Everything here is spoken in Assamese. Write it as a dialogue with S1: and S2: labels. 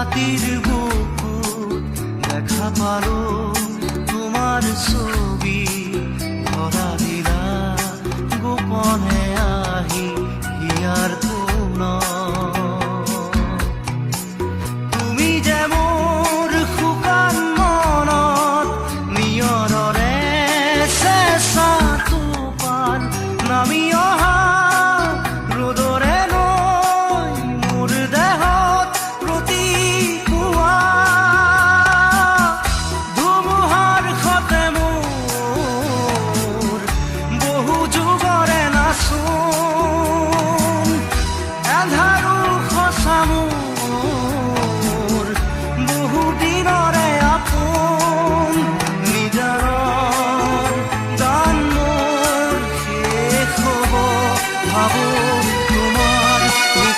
S1: রাতির বুকু দেখা পালো তোমার ছবি ধরা দিলা গোপনে আহি হিয়ার